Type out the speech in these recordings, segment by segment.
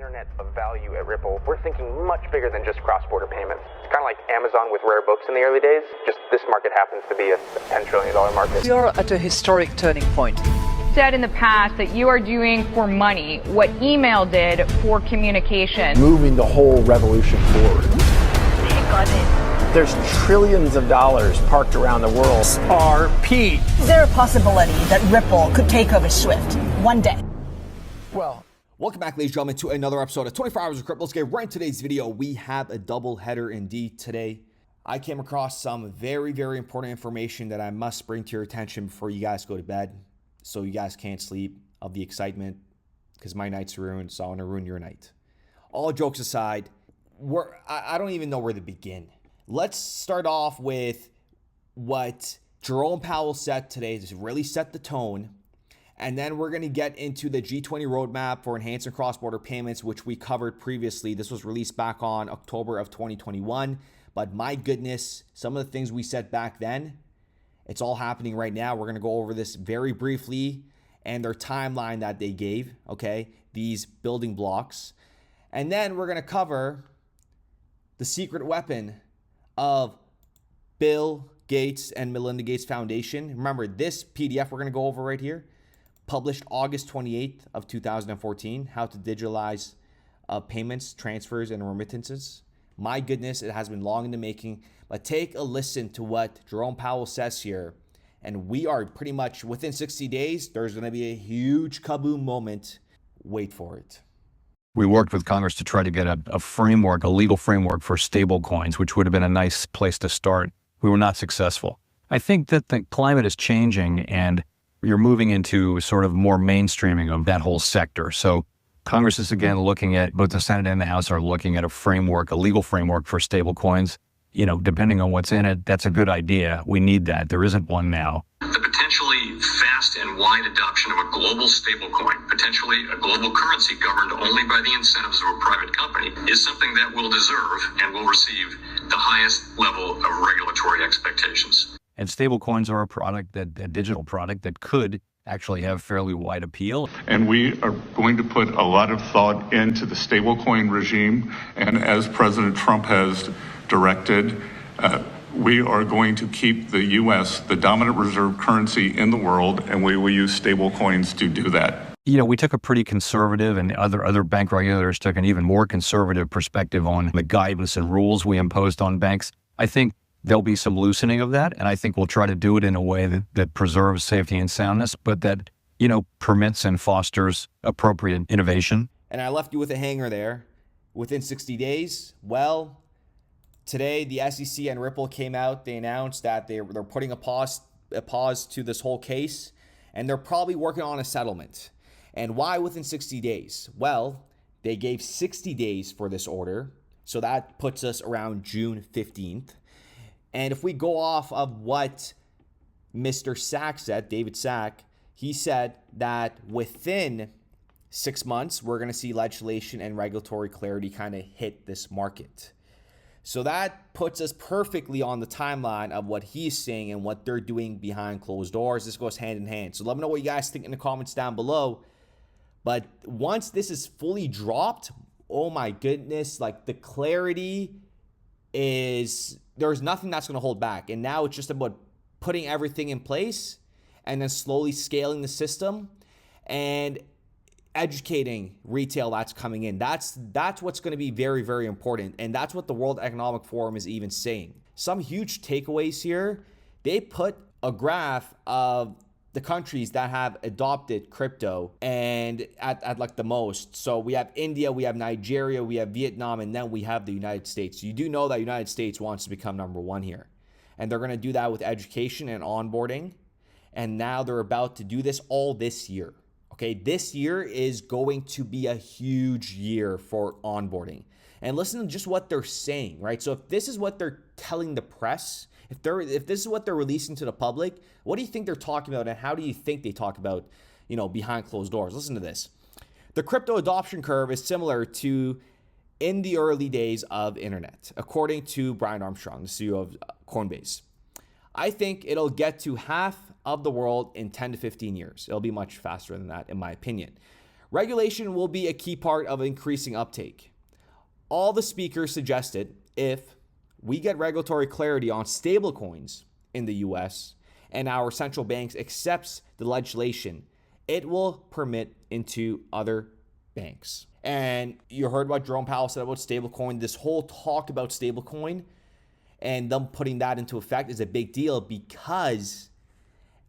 internet of value at Ripple, we're thinking much bigger than just cross-border payments. It's kind of like Amazon with rare books in the early days, just this market happens to be a $10 trillion market. We are at a historic turning point. Said in the past that you are doing for money what email did for communication. Moving the whole revolution forward. Take on it. There's trillions of dollars parked around the world. XRP. Is there a possibility that Ripple could take over Swift one day? Well, welcome back, ladies and gentlemen, to another episode of 24 Hours of Crypto. Let's get right into today's video. We have a double header indeed today. I came across some very, very important information that I must bring to your attention before you guys go to bed, so you guys can't sleep of the excitement, because my night's ruined, so I want to ruin your night. All jokes aside, I don't even know where to begin. Let's start off with what Jerome Powell said today to really set the tone. And then we're going to get into the G20 roadmap for enhancing cross-border payments, which we covered previously. This was released back on October of 2021. But my goodness, some of the things we said back then, it's all happening right now. We're going to go over this very briefly and their timeline that they gave, okay? These building blocks. And then we're going to cover the secret weapon of Bill Gates and Melinda Gates Foundation. Remember, this PDF we're going to go over right here, published August 28th of 2014, how to digitalize payments, transfers, and remittances. My goodness, it has been long in the making, but take a listen to what Jerome Powell says here. And we are pretty much within 60 days, there's going to be a huge kaboom moment. Wait for it. We worked with Congress to try to get a framework, a legal framework for stable coins, which would have been a nice place to start. We were not successful. I think that the climate is changing and you're moving into sort of more mainstreaming of that whole sector. So Congress is again looking at, both the Senate and the House are looking at a framework, a legal framework for stable coins. You know, depending on what's in it, that's a good idea. We need that. There isn't one now. The potentially fast and wide adoption of a global stablecoin, potentially a global currency governed only by the incentives of a private company, is something that will deserve and will receive the highest level of regulatory expectations. And stable coins are a digital product that could actually have fairly wide appeal. And we are going to put a lot of thought into the stablecoin regime. And as President Trump has directed, we are going to keep the U.S. the dominant reserve currency in the world, and we will use stablecoins to do that. You know, we took a pretty conservative, and other bank regulators took an even more conservative perspective on the guidance and rules we imposed on banks. I think there'll be some loosening of that, and I think we'll try to do it in a way that preserves safety and soundness, but that, you know, permits and fosters appropriate innovation. And I left you with a hanger there. Within 60 days, well, today the SEC and Ripple came out. They announced that they're putting a pause to this whole case, and they're probably working on a settlement. And why within 60 days? Well, they gave 60 days for this order, so that puts us around June 15th. And if we go off of what Mr. Sack said, David Sack, he said that within 6 months, we're going to see legislation and regulatory clarity kind of hit this market. So that puts us perfectly on the timeline of what he's saying and what they're doing behind closed doors. This goes hand in hand. So let me know what you guys think in the comments down below. But once this is fully dropped, oh my goodness, like the clarity is, there's nothing that's going to hold back. And now it's just about putting everything in place and then slowly scaling the system and educating retail that's coming in. That's what's going to be very, very important. And that's what the World Economic Forum is even saying. Some huge takeaways here. They put a graph of the countries that have adopted crypto and at like the most. So we have India, we have Nigeria, we have Vietnam, and then we have the United States. You do know that the United States wants to become number one here. And they're going to do that with education and onboarding. And now they're about to do this all this year. Okay, this year is going to be a huge year for onboarding. And listen to just what they're saying, right? So if this is what they're telling the press, if this is what they're releasing to the public, what do you think they're talking about, and how do you think they talk about, behind closed doors? Listen to this. The crypto adoption curve is similar to in the early days of internet, according to Brian Armstrong, the CEO of Coinbase. I think it'll get to half of the world in 10 to 15 years. It'll be much faster than that, in my opinion. Regulation will be a key part of increasing uptake. All the speakers suggested if we get regulatory clarity on stablecoins in the US and our central banks accepts the legislation, it will permit into other banks. And you heard what Jerome Powell said about stablecoin. This whole talk about stablecoin and them putting that into effect is a big deal because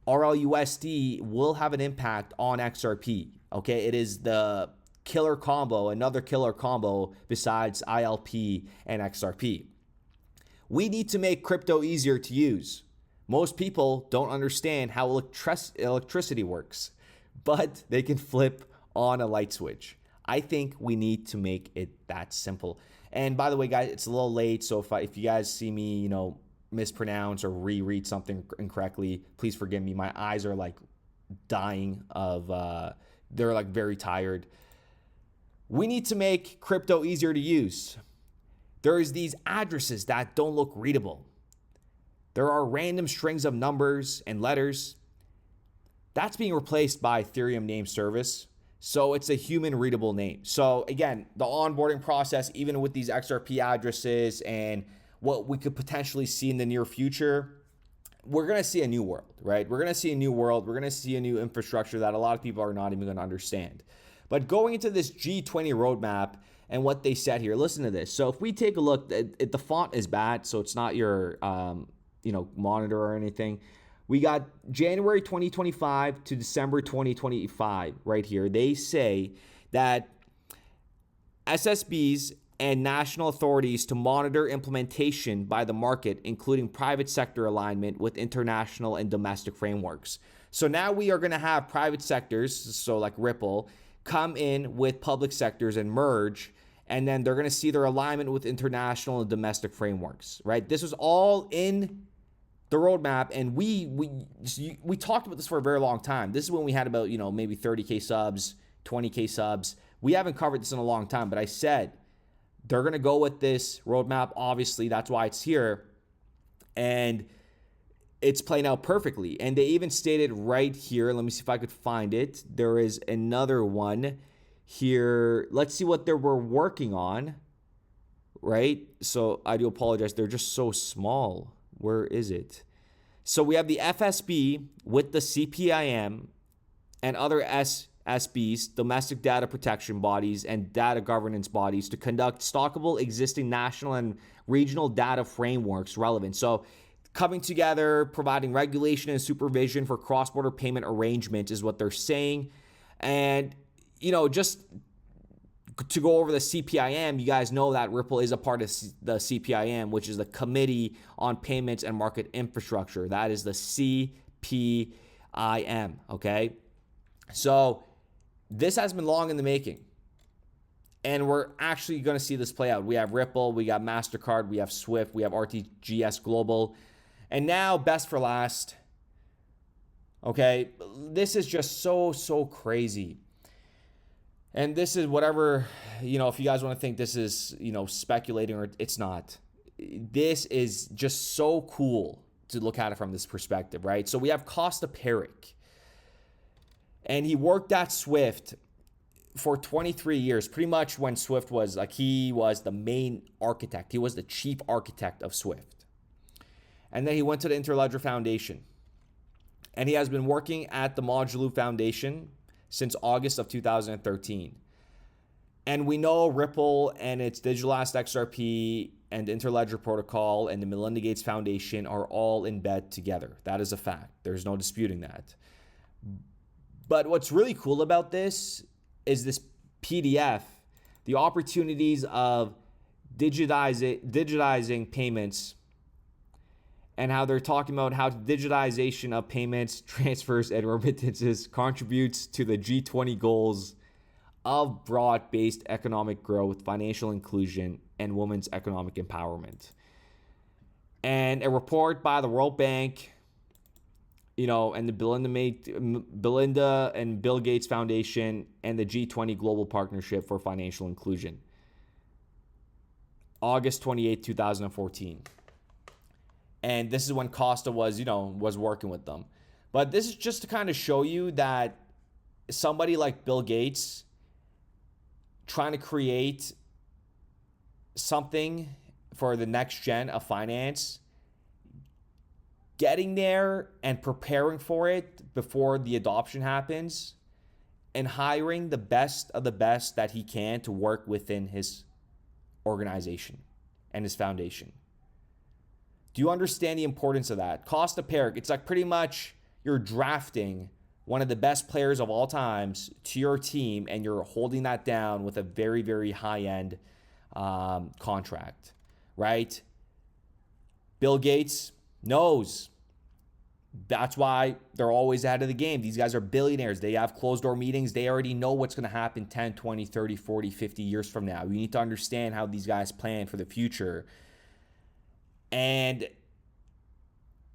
RLUSD will have an impact on XRP. Okay, it is the killer combo, another killer combo besides ILP and XRP. We need to make crypto easier to use. Most people don't understand how electricity works, but they can flip on a light switch. I think we need to make it that simple. And by the way, guys, it's a little late, so if you guys see me, mispronounce or reread something incorrectly, please forgive me. My eyes are like dying of, they're like very tired. We need to make crypto easier to use. There's these addresses that don't look readable. There are random strings of numbers and letters. That's being replaced by Ethereum name service. So it's a human readable name. So again, the onboarding process, even with these XRP addresses and what we could potentially see in the near future, we're going to see a new world, right? We're going to see a new world. We're going to see a new infrastructure that a lot of people are not even going to understand. But going into this G20 roadmap and what they said here, listen to this. So if we take a look, the font is bad, so it's not your monitor or anything. We got January 2025 to December 2025 right here. They say that SSBs and national authorities to monitor implementation by the market, including private sector alignment with international and domestic frameworks. So now we are going to have private sectors, so like Ripple, come in with public sectors and merge, and then they're going to see their alignment with international and domestic frameworks, right? This was all in the roadmap, and we talked about this for a very long time. This is when we had about, maybe 30K subs, 20K subs. We haven't covered this in a long time, but I said they're going to go with this roadmap. Obviously, that's why it's here, and it's playing out perfectly. And they even stated right here, let me see if I could find it. There is another one here. Let's see what they were working on, right? So I do apologize. They're just so small. Where is it? So we have the FSB with the CPIM and other SBs, domestic data protection bodies and data governance bodies, to conduct stockable existing national and regional data frameworks relevant. So coming together, providing regulation and supervision for cross-border payment arrangements is what they're saying. And, just to go over the CPIM, you guys know that Ripple is a part of the CPIM, which is the Committee on Payments and Market Infrastructure. That is the CPIM, okay? So this has been long in the making, and we're actually going to see this play out. We have Ripple, we got MasterCard, we have Swift, we have RTGS Global, and now best for last, okay? This is just so crazy. And this is whatever, if you guys want to think this is, speculating, or it's not. This is just so cool to look at it from this perspective, right? So we have Costa Peric. And he worked at Swift for 23 years, pretty much when Swift was he was the main architect. He was the chief architect of Swift. And then he went to the Interledger Foundation. And he has been working at the Modulu Foundation since August of 2013. And we know Ripple and its Digital Asset XRP and Interledger Protocol and the Melinda Gates Foundation are all in bed together. That is a fact. There's no disputing that. But what's really cool about this is this PDF, the opportunities of digitizing payments, and how they're talking about how digitization of payments, transfers, and remittances contributes to the G20 goals of broad-based economic growth, financial inclusion, and women's economic empowerment. And a report by the World Bank, and the Belinda and Bill Gates Foundation and the G20 Global Partnership for Financial Inclusion. August 28, 2014. And this is when Costa was working with them. But this is just to kind of show you that somebody like Bill Gates trying to create something for the next gen of finance, getting there and preparing for it before the adoption happens, and hiring the best of the best that he can to work within his organization and his foundation. Do you understand the importance of that? Costa Peric, it's like pretty much you're drafting one of the best players of all times to your team, and you're holding that down with a very, very high-end contract, right? Bill Gates knows. That's why they're always ahead of the game. These guys are billionaires. They have closed-door meetings. They already know what's going to happen 10, 20, 30, 40, 50 years from now. You need to understand how these guys plan for the future. And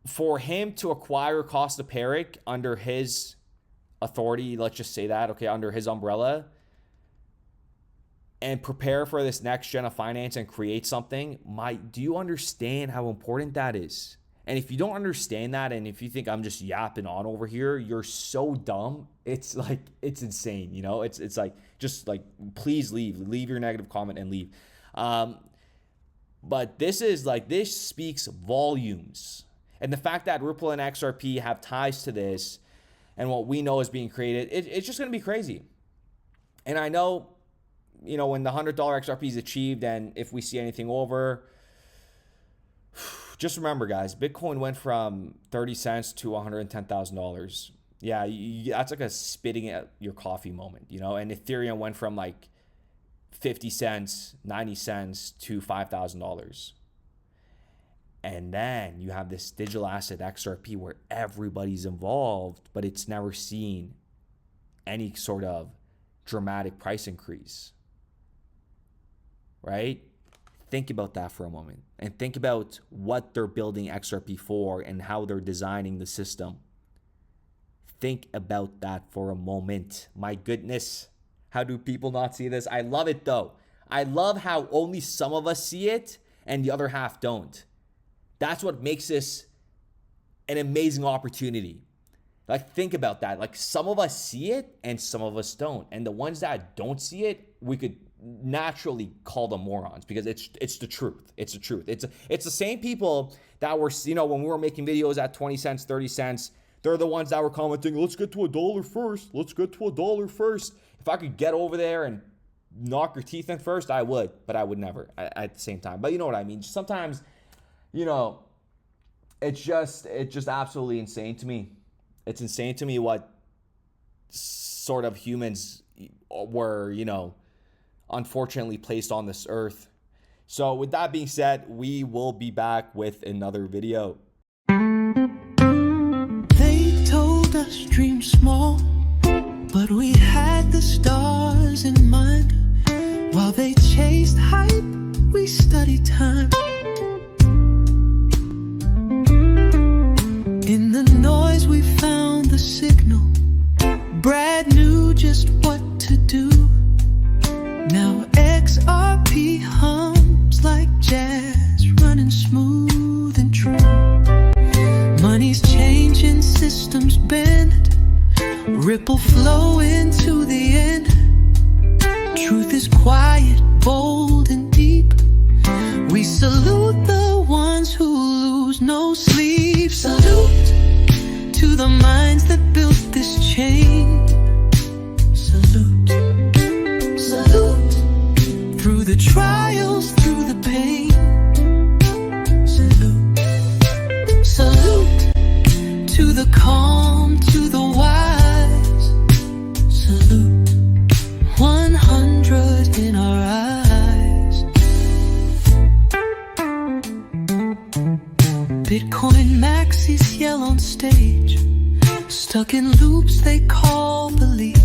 for him to acquire Costa Peric under his authority, let's just say that, okay, under his umbrella, and prepare for this next gen of finance and create something, do you understand how important that is? And if you don't understand that, and if you think I'm just yapping on over here, you're so dumb. It's like, it's insane, you know? It's like, just like, please leave your negative comment and leave. But this speaks volumes. And the fact that Ripple and XRP have ties to this and what we know is being created, it's just going to be crazy. And I know, you know, when the $100 XRP is achieved, and if we see anything over, just remember, guys, Bitcoin went from 30 cents to $110,000. Yeah, that's like a spitting at your coffee moment, you know? And Ethereum went from like 50 cents, 90 cents to $5,000. And then you have this digital asset XRP where everybody's involved, but it's never seen any sort of dramatic price increase, right? Think about that for a moment, and think about what they're building XRP for and how they're designing the system. Think about that for a moment. My goodness, how do people not see this? I love it though. I love how only some of us see it and the other half don't. That's what makes this an amazing opportunity. Like, think about that. Like, some of us see it and some of us don't. And the ones that don't see it, we could naturally call them morons, because it's the truth. It's the truth. It's the same people that were, you know, when we were making videos at 20 cents, 30 cents, they're the ones that were commenting, let's get to $1 first. Let's get to $1 first. If I could get over there and knock your teeth in first, I would, but I would never at the same time. But you know what I mean? Sometimes, you know, it's just absolutely insane to me. It's insane to me what sort of humans were, you know, unfortunately placed on this earth. So with that being said, we will be back with another video. They told us dream small, but we had the stars in mind. While they chased hype, we studied time. In the noise we found the signal. Brad knew just what to do. Now XRP hums like jazz, running smooth and true. Money's changing, systems bend, ripple flow into the end. Truth is quiet, bold and deep. We salute the ones who lose no sleep. Salute to the minds that built this chain. Salute, salute, through the trials, through the pain. Salute, salute, to the calm, to the wise. Salute, 100 in our eyes. Bitcoin maxis yell on stage, stuck in loops they call belief,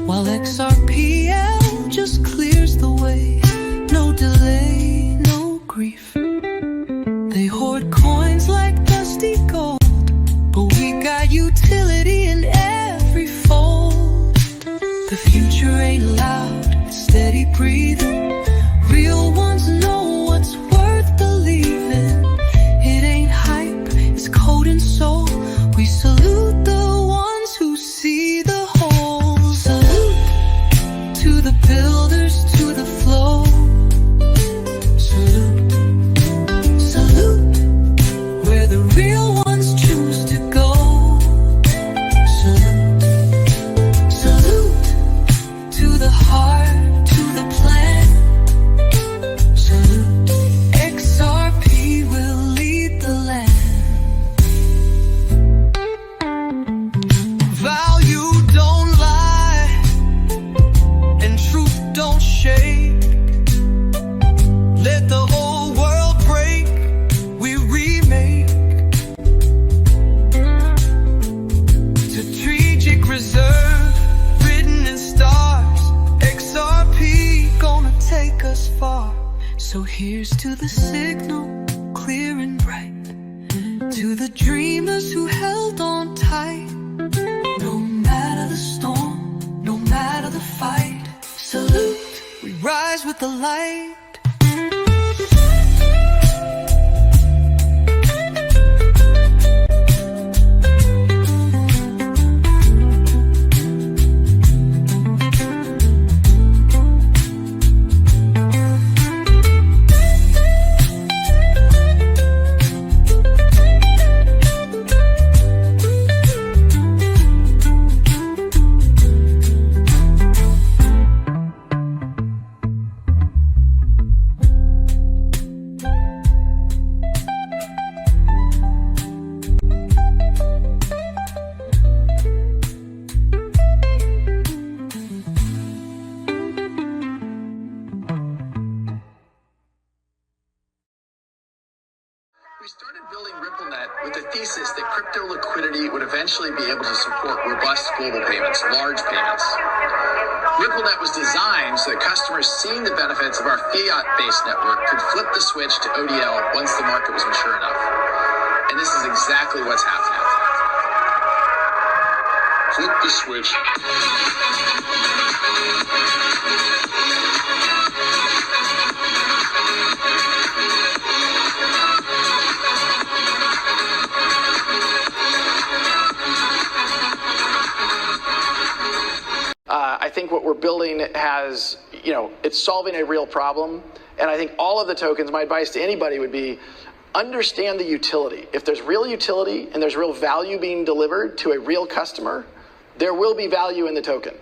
while XRPL just clears the way. No delay, no grief. They hoard coins like dusty gold, but we got utility in every fold. The future ain't loud, it's steady breathing. Real ones know what's worth believing. It ain't hype, it's code and soul. We salute the ones who see the whole. Salute to the pillars don't shake. Let the whole world break. We remake. Strategic reserve, written in stars. XRP gonna take us far. So here's to the signal, clear and bright. To the dreamers who held on tight. No matter the storm, no matter the fight. Salute, we rise with the light. We started building RippleNet with the thesis that crypto liquidity would eventually be able to support robust global payments, large payments. RippleNet was designed so that customers seeing the benefits of our fiat-based network could flip the switch to ODL once the market was mature enough. And this is exactly what's happening. Flip the switch. I think what we're building has, it's solving a real problem. And I think all of the tokens, my advice to anybody would be, understand the utility. If there's real utility and there's real value being delivered to a real customer, there will be value in the token.